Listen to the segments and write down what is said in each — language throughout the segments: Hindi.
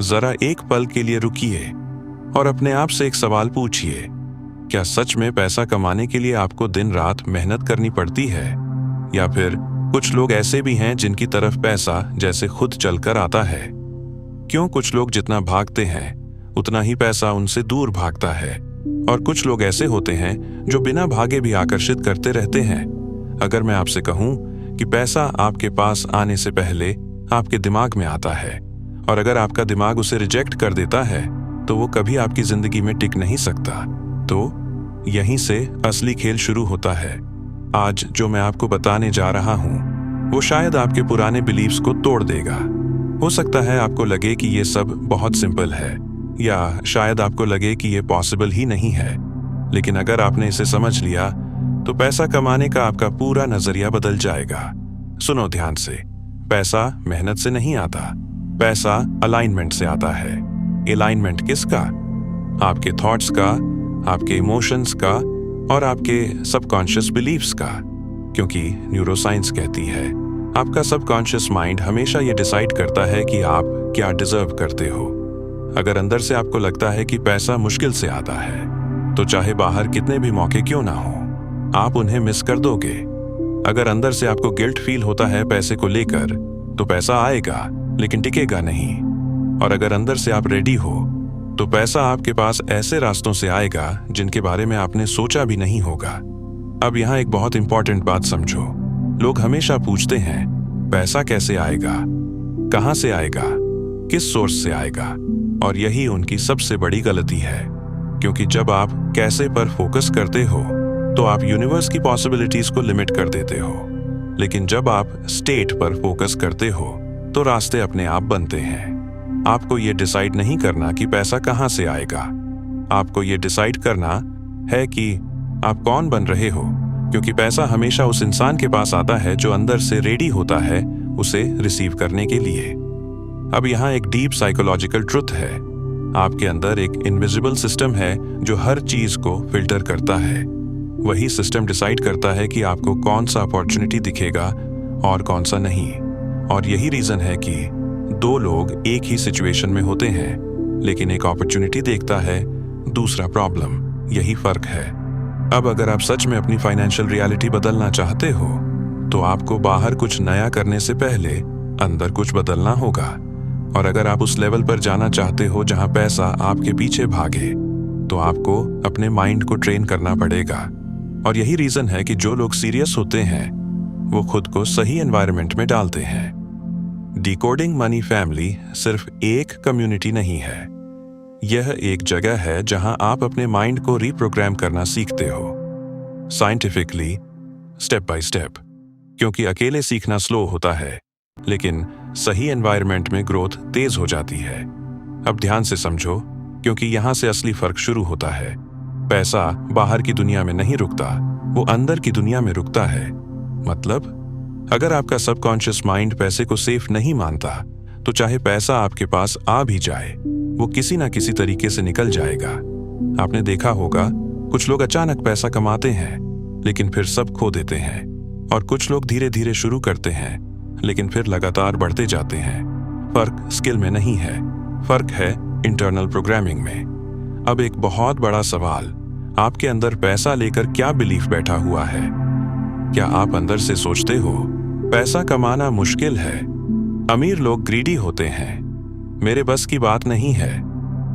जरा एक पल के लिए रुकिए और अपने आप से एक सवाल पूछिए, क्या सच में पैसा कमाने के लिए आपको दिन रात मेहनत करनी पड़ती है, या फिर कुछ लोग ऐसे भी हैं जिनकी तरफ पैसा जैसे खुद चलकर आता है? क्यों कुछ लोग जितना भागते हैं उतना ही पैसा उनसे दूर भागता है, और कुछ लोग ऐसे होते हैं जो बिना भागे भी आकर्षित करते रहते हैं? अगर मैं आपसे कहूं कि पैसा आपके पास आने से पहले आपके दिमाग में आता है, और अगर आपका दिमाग उसे रिजेक्ट कर देता है तो वो कभी आपकी जिंदगी में टिक नहीं सकता। तो यहीं से असली खेल शुरू होता है। आज जो मैं आपको बताने जा रहा हूं वो शायद आपके पुराने बिलीव्स को तोड़ देगा। हो सकता है आपको लगे कि ये सब बहुत सिंपल है, या शायद आपको लगे कि ये पॉसिबल ही नहीं है, लेकिन अगर आपने इसे समझ लिया तो पैसा कमाने का आपका पूरा नजरिया बदल जाएगा। सुनो ध्यान से, पैसा मेहनत से नहीं आता, पैसा अलाइनमेंट से आता है। अलाइनमेंट किसका? आपके थॉट्स का, आपके इमोशंस का और आपके सबकॉन्शियस बिलीव्स का। क्योंकि न्यूरोसाइंस कहती है आपका सबकॉन्शियस माइंड हमेशा ये डिसाइड करता है कि आप क्या डिजर्व करते हो। अगर अंदर से आपको लगता है कि पैसा मुश्किल से आता है तो चाहे बाहर कितने भी मौके क्यों ना हो, आप उन्हें मिस कर दोगे। अगर अंदर से आपको गिल्ट फील होता है पैसे को लेकर तो पैसा आएगा लेकिन टिकेगा नहीं। और अगर अंदर से आप रेडी हो तो पैसा आपके पास ऐसे रास्तों से आएगा जिनके बारे में आपने सोचा भी नहीं होगा। अब यहाँ एक बहुत इंपॉर्टेंट बात समझो। लोग हमेशा पूछते हैं पैसा कैसे आएगा, कहाँ से आएगा, किस सोर्स से आएगा, और यही उनकी सबसे बड़ी गलती है। क्योंकि जब आप कैसे पर फोकस करते हो तो आप यूनिवर्स की पॉसिबिलिटीज को लिमिट कर देते हो, लेकिन जब आप स्टेट पर फोकस करते हो तो रास्ते अपने आप बनते हैं। आपको ये डिसाइड नहीं करना कि पैसा कहाँ से आएगा, आपको ये डिसाइड करना है कि आप कौन बन रहे हो, क्योंकि पैसा हमेशा उस इंसान के पास आता है जो अंदर से रेडी होता है उसे रिसीव करने के लिए। अब यहाँ एक डीप साइकोलॉजिकल ट्रुथ है। आपके अंदर एक इनविजिबल सिस्टम है जो हर चीज को फिल्टर करता है। वही सिस्टम डिसाइड करता है कि आपको कौन सा अपॉर्चुनिटी दिखेगा और कौन सा नहीं। और यही रीजन है कि दो लोग एक ही सिचुएशन में होते हैं, लेकिन एक अपॉर्चुनिटी देखता है, दूसरा प्रॉब्लम। यही फर्क है। अब अगर आप सच में अपनी फाइनेंशियल रियलिटी बदलना चाहते हो तो आपको बाहर कुछ नया करने से पहले अंदर कुछ बदलना होगा। और अगर आप उस लेवल पर जाना चाहते हो जहां पैसा आपके पीछे भागे तो आपको अपने माइंड को ट्रेन करना पड़ेगा। और यही रीजन है कि जो लोग सीरियस होते हैं वो खुद को सही एनवायरनमेंट में डालते हैं। डिकोडिंग मनी फैमिली सिर्फ एक कम्युनिटी नहीं है, यह एक जगह है जहां आप अपने माइंड को रीप्रोग्राम करना सीखते हो, साइंटिफिकली, स्टेप बाय स्टेप। क्योंकि अकेले सीखना स्लो होता है, लेकिन सही एनवायरनमेंट में ग्रोथ तेज हो जाती है। अब ध्यान से समझो, क्योंकि यहां से असली फर्क शुरू होता है। पैसा बाहर की दुनिया में नहीं रुकता, वो अंदर की दुनिया में रुकता है। मतलब अगर आपका सबकॉन्शियस माइंड पैसे को सेफ नहीं मानता तो चाहे पैसा आपके पास आ भी जाए वो किसी ना किसी तरीके से निकल जाएगा। आपने देखा होगा कुछ लोग अचानक पैसा कमाते हैं लेकिन फिर सब खो देते हैं, और कुछ लोग धीरे धीरे शुरू करते हैं लेकिन फिर लगातार बढ़ते जाते हैं। फर्क स्किल में नहीं है, फर्क है इंटरनल प्रोग्रामिंग में। अब एक बहुत बड़ा सवाल, आपके अंदर पैसा लेकर क्या बिलीफ बैठा हुआ है? क्या आप अंदर से सोचते हो पैसा कमाना मुश्किल है, अमीर लोग ग्रीडी होते हैं, मेरे बस की बात नहीं है?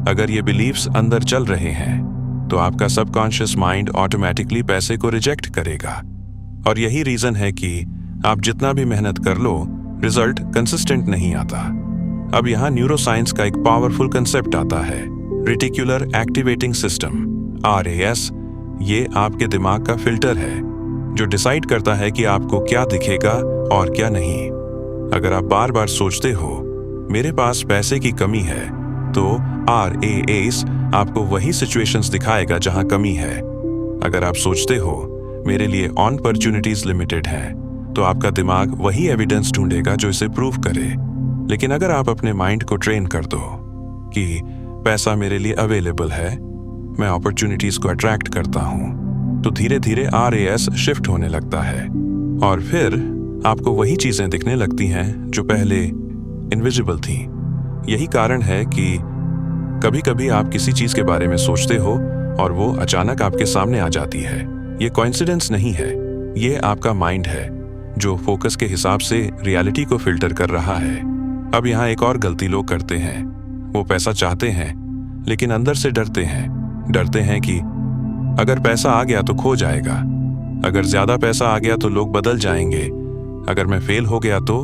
अगर ये बिलीफ्स अंदर चल रहे हैं तो आपका सबकॉन्शियस माइंड ऑटोमेटिकली पैसे को रिजेक्ट करेगा। और यही रीजन है कि आप जितना भी मेहनत कर लो रिजल्ट कंसिस्टेंट नहीं आता। अब यहाँ न्यूरोसाइंस का एक पावरफुल कंसेप्ट आता है, रेटिकुलर एक्टिवेटिंग सिस्टम, RAS। ये आपके दिमाग का फिल्टर है जो डिसाइड करता है कि आपको क्या दिखेगा और क्या नहीं। अगर आप बार बार सोचते हो मेरे पास पैसे की कमी है तो RAS आपको वही सिचुएशंस दिखाएगा जहां कमी है। अगर आप सोचते हो मेरे लिए अपॉर्चुनिटीज लिमिटेड हैं तो आपका दिमाग वही एविडेंस ढूंढेगा जो इसे प्रूव करे। लेकिन अगर आप अपने माइंड को ट्रेन कर दो कि पैसा मेरे लिए अवेलेबल है, मैं अपॉर्चुनिटीज को अट्रैक्ट करता हूं, तो धीरे धीरे RAS शिफ्ट होने लगता है और फिर आपको वही चीजें दिखने लगती हैं जो पहले इनविजिबल थी। यही कारण है कि कभी कभी आप किसी चीज के बारे में सोचते हो और वो अचानक आपके सामने आ जाती है। ये कोइंसिडेंस नहीं है, ये आपका माइंड है जो फोकस के हिसाब से रियलिटी को फिल्टर कर रहा है। अब यहाँ एक और गलती लोग करते हैं। वो पैसा चाहते हैं लेकिन अंदर से डरते हैं कि अगर पैसा आ गया तो खो जाएगा, अगर ज्यादा पैसा आ गया तो लोग बदल जाएंगे, अगर मैं फेल हो गया तो।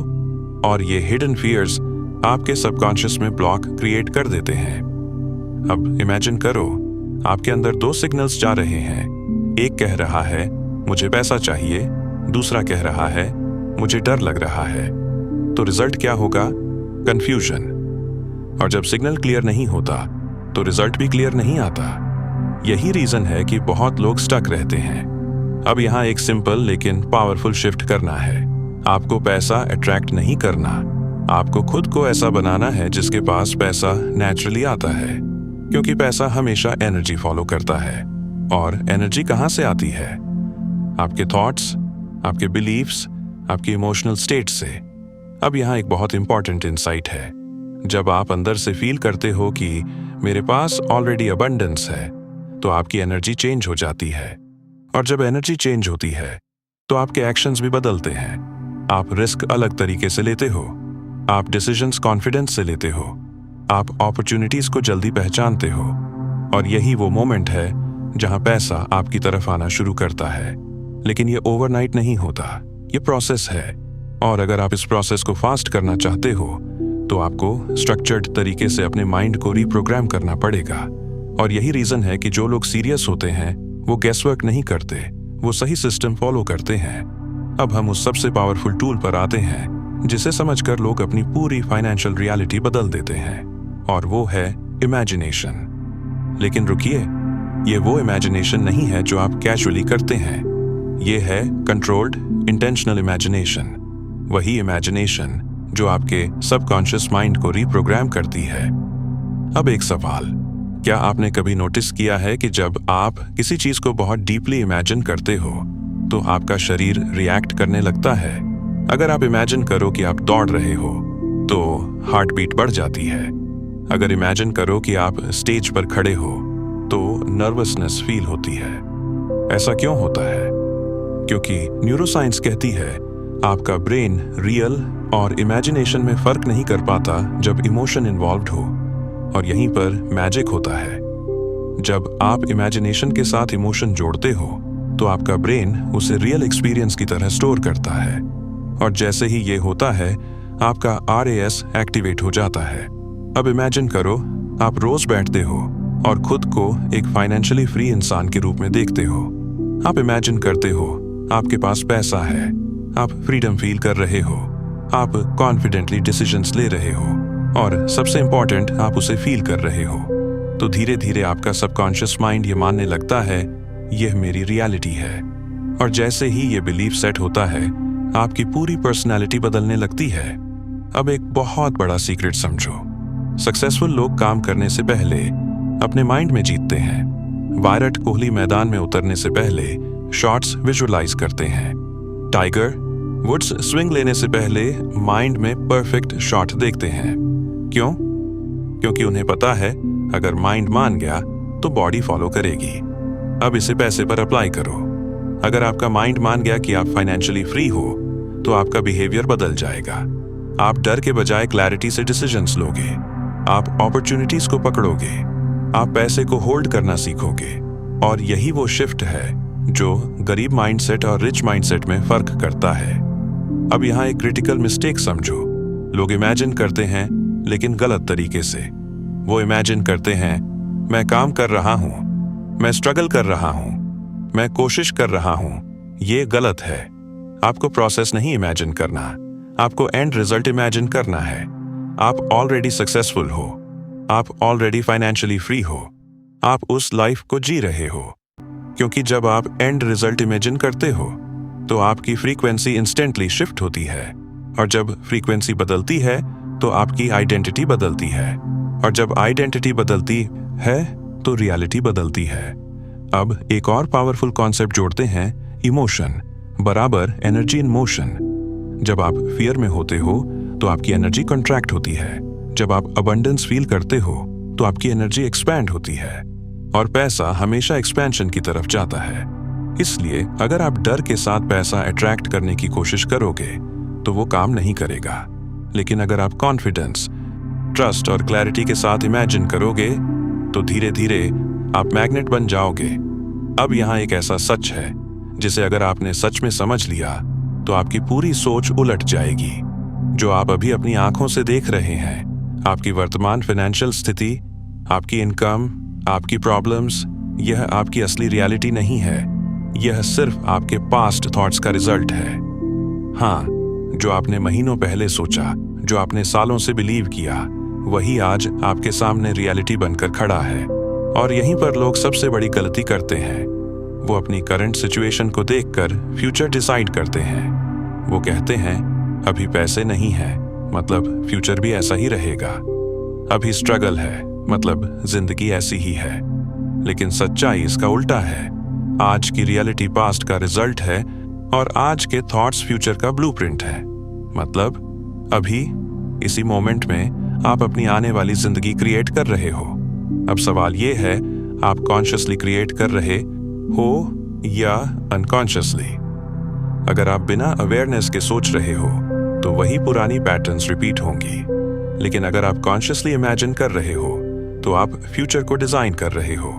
और ये हिडन फियर्स आपके सबकॉन्शियस में ब्लॉक क्रिएट कर देते हैं। अब इमेजिन करो, आपके अंदर दो सिग्नल्स जा रहे हैं। एक कह रहा है मुझे पैसा चाहिए, दूसरा कह रहा है मुझे डर लग रहा है। तो रिजल्ट क्या होगा? कंफ्यूजन। और जब सिग्नल क्लियर नहीं होता तो रिजल्ट भी क्लियर नहीं आता। यही रीजन है कि बहुत लोग स्टक रहते हैं। अब यहाँ एक सिंपल लेकिन पावरफुल शिफ्ट करना है। आपको पैसा अट्रैक्ट नहीं करना, आपको खुद को ऐसा बनाना है जिसके पास पैसा नेचुरली आता है। क्योंकि पैसा हमेशा एनर्जी फॉलो करता है। और एनर्जी कहाँ से आती है? आपके थॉट्स, आपके बिलीव्स, आपकी इमोशनल स्टेट से। अब यहाँ एक बहुत इंपॉर्टेंट इंसाइट है। जब आप अंदर से फील करते हो कि मेरे पास ऑलरेडी अबंडेंस है, तो आपकी एनर्जी चेंज हो जाती है। और जब एनर्जी चेंज होती है तो आपके एक्शंस भी बदलते हैं। आप रिस्क अलग तरीके से लेते हो, आप डिसीजंस कॉन्फिडेंस से लेते हो, आप अपॉर्चुनिटीज को जल्दी पहचानते हो। और यही वो मोमेंट है जहां पैसा आपकी तरफ आना शुरू करता है। लेकिन ये ओवरनाइट नहीं होता, ये प्रोसेस है। और अगर आप इस प्रोसेस को फास्ट करना चाहते हो तो आपको स्ट्रक्चर्ड तरीके से अपने माइंड को रीप्रोग्राम करना पड़ेगा। और यही रीजन है कि जो लोग सीरियस होते हैं वो गेसवर्क नहीं करते, वो सही सिस्टम फॉलो करते हैं। अब हम उस सबसे पावरफुल टूल पर आते हैं जिसे समझकर लोग अपनी पूरी फाइनेंशियल रियलिटी बदल देते हैं, और वो है इमेजिनेशन। लेकिन रुकिए, ये वो इमेजिनेशन नहीं है जो आप कैजुअली करते हैं। ये है कंट्रोल्ड इंटेंशनल इमेजिनेशन। वही इमेजिनेशन जो आपके सबकॉन्शियस माइंड को रीप्रोग्राम करती है। अब एक सवाल, क्या आपने कभी नोटिस किया है कि जब आप किसी चीज को बहुत डीपली इमेजिन करते हो तो आपका शरीर रिएक्ट करने लगता है? अगर आप इमेजिन करो कि आप दौड़ रहे हो तो हार्ट बीट बढ़ जाती है। अगर इमेजिन करो कि आप स्टेज पर खड़े हो तो नर्वसनेस फील होती है। ऐसा क्यों होता है? क्योंकि न्यूरोसाइंस कहती है आपका ब्रेन रियल और इमेजिनेशन में फर्क नहीं कर पाता जब इमोशन इन्वॉल्व्ड हो। और यहीं पर मैजिक होता है। जब आप इमेजिनेशन के साथ इमोशन जोड़ते हो तो आपका ब्रेन उसे रियल एक्सपीरियंस की तरह स्टोर करता है। और जैसे ही ये होता है आपका RAS एक्टिवेट हो जाता है। अब इमेजिन करो, आप रोज बैठते हो और खुद को एक फाइनेंशियली फ्री इंसान के रूप में देखते हो। आप इमेजिन करते हो आपके पास पैसा है, आप फ्रीडम फील कर रहे हो, आप कॉन्फिडेंटली डिसीजंस ले रहे हो, और सबसे इंपॉर्टेंट आप उसे फील कर रहे हो। तो धीरे धीरे आपका सबकॉन्शियस माइंड ये मानने लगता है यह मेरी रियलिटी है। और जैसे ही ये बिलीफ सेट होता है आपकी पूरी पर्सनैलिटी बदलने लगती है। अब एक बहुत बड़ा सीक्रेट समझो, सक्सेसफुल लोग काम करने से पहले अपने माइंड में जीतते हैं। विराट कोहली मैदान में उतरने से पहले शॉट्स विजुअलाइज करते हैं। टाइगर वुड्स स्विंग लेने से पहले माइंड में परफेक्ट शॉट देखते हैं। क्यों? क्योंकि उन्हें पता है अगर माइंड मान गया तो बॉडी फॉलो करेगी। अब इसे पैसे पर अप्लाई करो। अगर आपका माइंड मान गया कि आप फाइनेंशियली फ्री हो तो आपका बिहेवियर बदल जाएगा। आप डर के बजाय क्लैरिटी से डिसीजंस लोगे, आप अपॉर्चुनिटीज को पकड़ोगे, आप पैसे को होल्ड करना सीखोगे। और यही वो शिफ्ट है जो गरीब माइंडसेट और रिच माइंडसेट में फर्क करता है। अब यहाँ एक क्रिटिकल मिस्टेक समझो। लोग इमेजिन करते हैं लेकिन गलत तरीके से। वो इमेजिन करते हैं मैं काम कर रहा हूं, मैं स्ट्रगल कर रहा हूं, मैं कोशिश कर रहा हूं। ये गलत है। आपको प्रोसेस नहीं इमेजिन करना, आपको एंड रिजल्ट इमेजिन करना है। आप ऑलरेडी सक्सेसफुल हो, आप ऑलरेडी फाइनेंशियली फ्री हो, आप उस लाइफ को जी रहे हो। क्योंकि जब आप एंड रिजल्ट इमेजिन करते हो तो आपकी फ्रीक्वेंसी इंस्टेंटली शिफ्ट होती है। और जब फ्रीक्वेंसी बदलती है तो आपकी आइडेंटिटी बदलती है। और जब आइडेंटिटी बदलती है तो रियलिटी बदलती है। अब एक और पावरफुल कॉन्सेप्ट जोड़ते हैं, इमोशन बराबर एनर्जी इन मोशन। जब आप फियर में होते हो तो आपकी एनर्जी कंट्रैक्ट होती है, जब आप अबंडेंस फील करते हो तो आपकी एनर्जी एक्सपैंड होती है और पैसा हमेशा एक्सपेंशन की तरफ जाता है। इसलिए अगर आप डर के साथ पैसा अट्रैक्ट करने की कोशिश करोगे तो वो काम नहीं करेगा। लेकिन अगर आप कॉन्फिडेंस, ट्रस्ट और क्लैरिटी के साथ इमेजिन करोगे तो धीरे धीरे आप मैग्नेट बन जाओगे। अब यहाँ एक ऐसा सच है जिसे अगर आपने सच में समझ लिया तो आपकी पूरी सोच उलट जाएगी। जो आप अभी अपनी आंखों से देख रहे हैं, आपकी वर्तमान फाइनेंशियल स्थिति, आपकी इनकम, आपकी प्रॉब्लम्स, यह आपकी असली रियलिटी नहीं है। यह सिर्फ आपके पास्ट थॉट्स का रिजल्ट है। हाँ, जो आपने महीनों पहले सोचा, जो आपने सालों से बिलीव किया, वही आज आपके सामने रियलिटी बनकर खड़ा है। और यहीं पर लोग सबसे बड़ी गलती करते हैं। वो अपनी करंट सिचुएशन को देखकर फ्यूचर डिसाइड करते हैं। वो कहते हैं अभी पैसे नहीं है, मतलब फ्यूचर भी ऐसा ही रहेगा। अभी स्ट्रगल है, मतलब जिंदगी ऐसी ही है। लेकिन सच्चाई इसका उल्टा है। आज की रियलिटी पास्ट का रिजल्ट है और आज के थॉट्स फ्यूचर का ब्लूप्रिंट है। मतलब अभी इसी मोमेंट में आप अपनी आने वाली जिंदगी क्रिएट कर रहे हो। अब सवाल ये है, आप कॉन्शियसली क्रिएट कर रहे हो या अनकॉन्शियसली? अगर आप बिना अवेयरनेस के सोच रहे हो तो वही पुरानी पैटर्न्स रिपीट होंगी। लेकिन अगर आप कॉन्शियसली इमेजिन कर रहे हो तो आप फ्यूचर को डिजाइन कर रहे हो।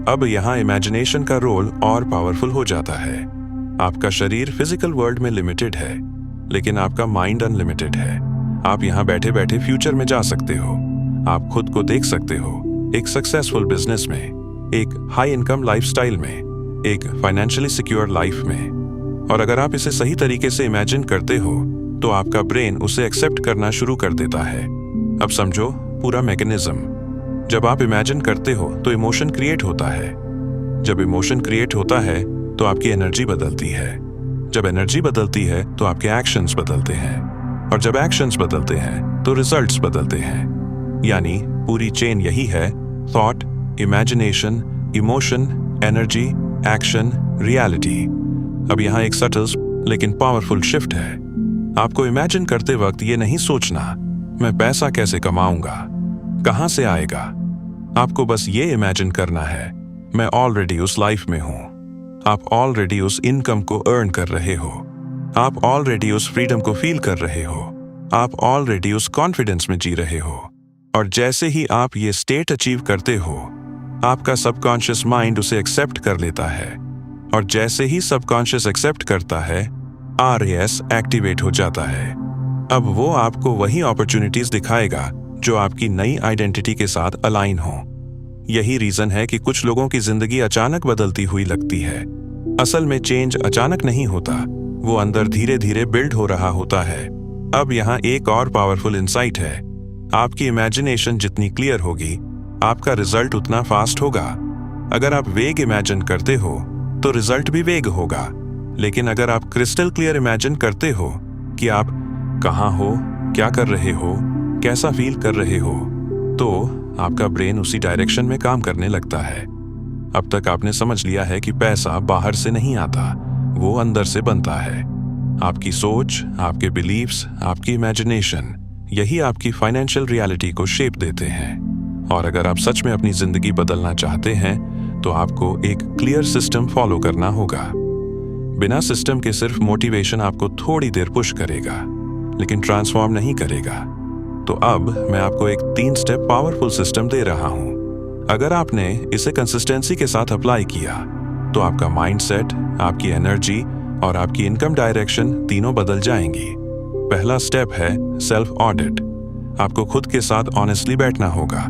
अब यहाँ इमेजिनेशन का रोल और पावरफुल हो जाता है। आपका शरीर फिजिकल वर्ल्ड में लिमिटेड है, लेकिन आपका माइंड अनलिमिटेड है। आप यहाँ बैठे बैठे फ्यूचर में जा सकते हो। आप खुद को देख सकते हो एक सक्सेसफुल बिजनेस में, एक हाई इनकम लाइफस्टाइल में, एक फाइनेंशियली सिक्योर लाइफ में। और अगर आप इसे सही तरीके से इमेजिन करते हो तो आपका ब्रेन उसे एक्सेप्ट करना शुरू कर देता है। अब समझो पूरा मैकेनिज्म। जब आप इमेजिन करते हो तो इमोशन क्रिएट होता है। जब इमोशन क्रिएट होता है तो आपकी एनर्जी बदलती है। जब एनर्जी बदलती है तो आपके एक्शंस बदलते हैं, और जब एक्शंस बदलते हैं तो रिजल्ट्स बदलते हैं। यानी पूरी चेन यही है: thought, imagination, emotion, energy, action, reality. अब यहाँ एक सटल लेकिन पावरफुल शिफ्ट है। आपको इमेजिन करते वक्त ये नहीं सोचना मैं पैसा कैसे कमाऊंगा, कहां से आएगा। आपको बस ये इमेजिन करना है मैं ऑलरेडी उस लाइफ में हूं। आप ऑलरेडी उस इनकम को अर्न कर रहे हो। आप ऑलरेडी उस फ्रीडम को फील कर रहे हो। आप ऑलरेडी उस कॉन्फिडेंस में जी रहे हो। और जैसे ही आप ये स्टेट अचीव करते हो, आपका सबकॉन्शियस माइंड उसे एक्सेप्ट कर लेता है। और जैसे ही सबकॉन्शियस एक्सेप्ट करता है, RAS एक्टिवेट हो जाता है। अब वो आपको वही अपॉर्चुनिटीज दिखाएगा जो आपकी नई आइडेंटिटी के साथ अलाइन हो। यही रीजन है कि कुछ लोगों की जिंदगी अचानक बदलती हुई लगती है। असल में चेंज अचानक नहीं होता, वो अंदर धीरे धीरे बिल्ड हो रहा होता है। अब यहाँ एक और पावरफुल इंसाइट है। आपकी इमेजिनेशन जितनी क्लियर होगी, आपका रिजल्ट उतना फास्ट होगा। अगर आप वेग इमेजिन करते हो तो रिजल्ट भी वेग होगा। लेकिन अगर आप क्रिस्टल क्लियर इमेजिन करते हो कि आप कहाँ हो, क्या कर रहे हो, कैसा फील कर रहे हो, तो आपका ब्रेन उसी डायरेक्शन में काम करने लगता है। अब तक आपने समझ लिया है कि पैसा बाहर से नहीं आता, वो अंदर से बनता है। आपकी सोच, आपके बिलीव्स, आपकी इमेजिनेशन, यही आपकी फाइनेंशियल रियलिटी को शेप देते हैं। और अगर आप सच में अपनी जिंदगी बदलना चाहते हैं तो आपको एक क्लियर सिस्टम फॉलो करना होगा। बिना सिस्टम के सिर्फ मोटिवेशन आपको थोड़ी देर पुश करेगा, लेकिन ट्रांसफॉर्म नहीं करेगा। तो अब मैं आपको एक 3 स्टेप पावरफुल सिस्टम दे रहा हूं। अगर आपने इसे कंसिस्टेंसी के साथ अप्लाई किया तो आपका माइंडसेट, आपकी एनर्जी और आपकी इनकम डायरेक्शन तीनों बदल जाएंगी। पहला स्टेप है सेल्फ ऑडिट। आपको खुद के साथ ऑनेस्टली बैठना होगा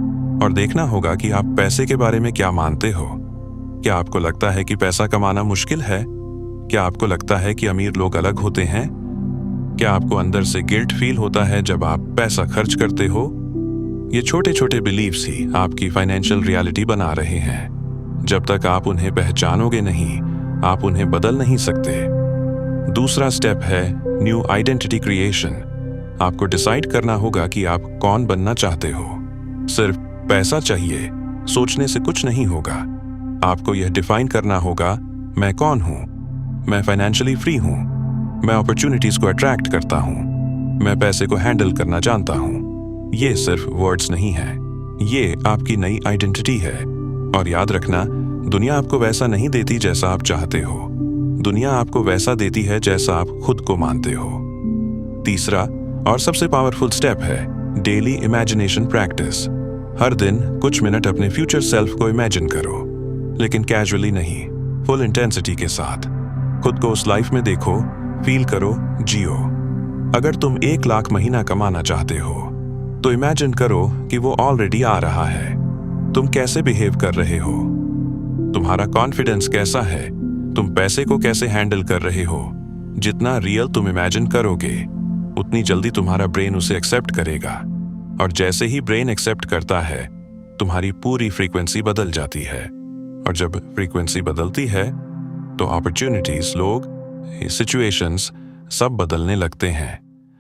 और देखना होगा कि आप पैसे के बारे में क्या मानते हो। क्या आपको लगता है कि पैसा कमाना मुश्किल है? क्या आपको लगता है कि अमीर लोग अलग होते हैं? क्या आपको अंदर से गिल्ट फील होता है जब आप पैसा खर्च करते हो? ये छोटे छोटे बिलीव्स ही आपकी फाइनेंशियल रियलिटी बना रहे हैं। जब तक आप उन्हें पहचानोगे नहीं, आप उन्हें बदल नहीं सकते। दूसरा स्टेप है न्यू आइडेंटिटी क्रिएशन। आपको डिसाइड करना होगा कि आप कौन बनना चाहते हो। सिर्फ पैसा चाहिए सोचने से कुछ नहीं होगा। आपको यह डिफाइन करना होगा, मैं कौन हूं? मैं फाइनेंशियली फ्री हूं। मैं अपॉर्चुनिटीज को अट्रैक्ट करता हूं। मैं पैसे को हैंडल करना जानता हूं। ये सिर्फ वर्ड्स नहीं है, ये आपकी नई आइडेंटिटी है। और याद रखना, दुनिया आपको वैसा नहीं देती जैसा आप चाहते हो, दुनिया आपको वैसा देती है जैसा आप खुद को मानते हो। तीसरा और सबसे पावरफुल स्टेप है डेली इमेजिनेशन प्रैक्टिस। हर दिन कुछ मिनट अपने फ्यूचर सेल्फ को इमेजिन करो, लेकिन कैजुअली नहीं, फुल इंटेंसिटी के साथ। खुद को उस लाइफ में देखो, फील करो, जियो। अगर तुम 1 लाख महीना कमाना चाहते हो तो इमेजिन करो कि वो ऑलरेडी आ रहा है। तुम कैसे बिहेव कर रहे हो, तुम्हारा कॉन्फिडेंस कैसा है, तुम पैसे को कैसे हैंडल कर रहे हो। जितना रियल तुम इमेजिन करोगे, उतनी जल्दी तुम्हारा ब्रेन उसे एक्सेप्ट करेगा। और जैसे ही ब्रेन एक्सेप्ट करता है, तुम्हारी पूरी फ्रीक्वेंसी बदल जाती है। और जब फ्रीक्वेंसी बदलती है तो अपॉर्चुनिटीज, लोग, सिचुएशंस सब बदलने लगते हैं।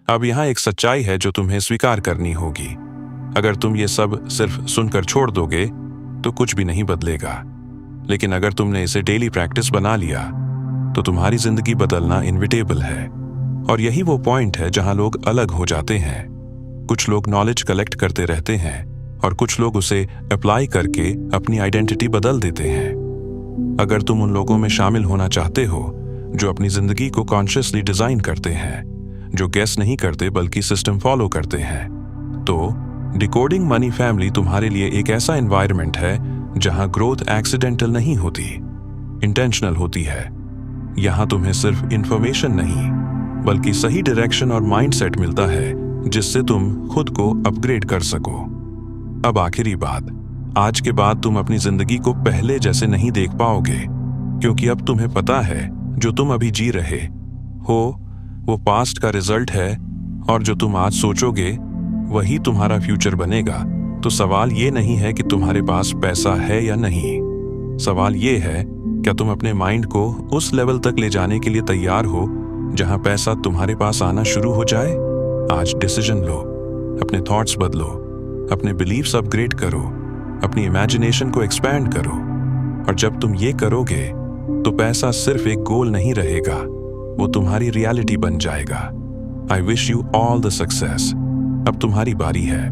अब यहाँ एक सच्चाई है जो तुम्हें स्वीकार करनी होगी। अगर तुम ये सब सिर्फ सुनकर छोड़ दोगे तो कुछ भी नहीं बदलेगा, लेकिन अगर तुमने इसे डेली प्रैक्टिस बना लिया तो तुम्हारी जिंदगी बदलना इनविटेबल है। और यही वो पॉइंट है जहां लोग अलग हो जाते हैं। कुछ लोग नॉलेज कलेक्ट करते रहते हैं और कुछ लोग उसे अप्लाई करके अपनी आइडेंटिटी बदल देते हैं। अगर तुम उन लोगों में शामिल होना चाहते हो जो अपनी जिंदगी को कॉन्शियसली डिजाइन करते हैं, जो गेस नहीं करते बल्कि सिस्टम फॉलो करते हैं, तो डिकोडिंग मनी फैमिली तुम्हारे लिए एक ऐसा एनवायरनमेंट है जहां ग्रोथ एक्सीडेंटल नहीं होती, इंटेंशनल होती है। यहां तुम्हें सिर्फ इंफॉर्मेशन नहीं बल्कि सही डायरेक्शन और माइंडसेट मिलता है जिससे तुम खुद को अपग्रेड कर सको। अब आखिरी बात, आज के बाद तुम अपनी जिंदगी को पहले जैसे नहीं देख पाओगे, क्योंकि अब तुम्हें पता है जो तुम अभी जी रहे हो वो पास्ट का रिजल्ट है, और जो तुम आज सोचोगे वही तुम्हारा फ्यूचर बनेगा। तो सवाल ये नहीं है कि तुम्हारे पास पैसा है या नहीं, सवाल ये है क्या तुम अपने माइंड को उस लेवल तक ले जाने के लिए तैयार हो जहां पैसा तुम्हारे पास आना शुरू हो जाए। आज डिसीजन लो, अपने थॉट्स बदलो, अपने बिलीफ्स अपग्रेड करो, अपनी इमेजिनेशन को एक्सपैंड करो। और जब तुम ये करोगे तो पैसा सिर्फ एक गोल नहीं रहेगा, वो तुम्हारी रियलिटी बन जाएगा। I wish you all the success. अब तुम्हारी बारी है।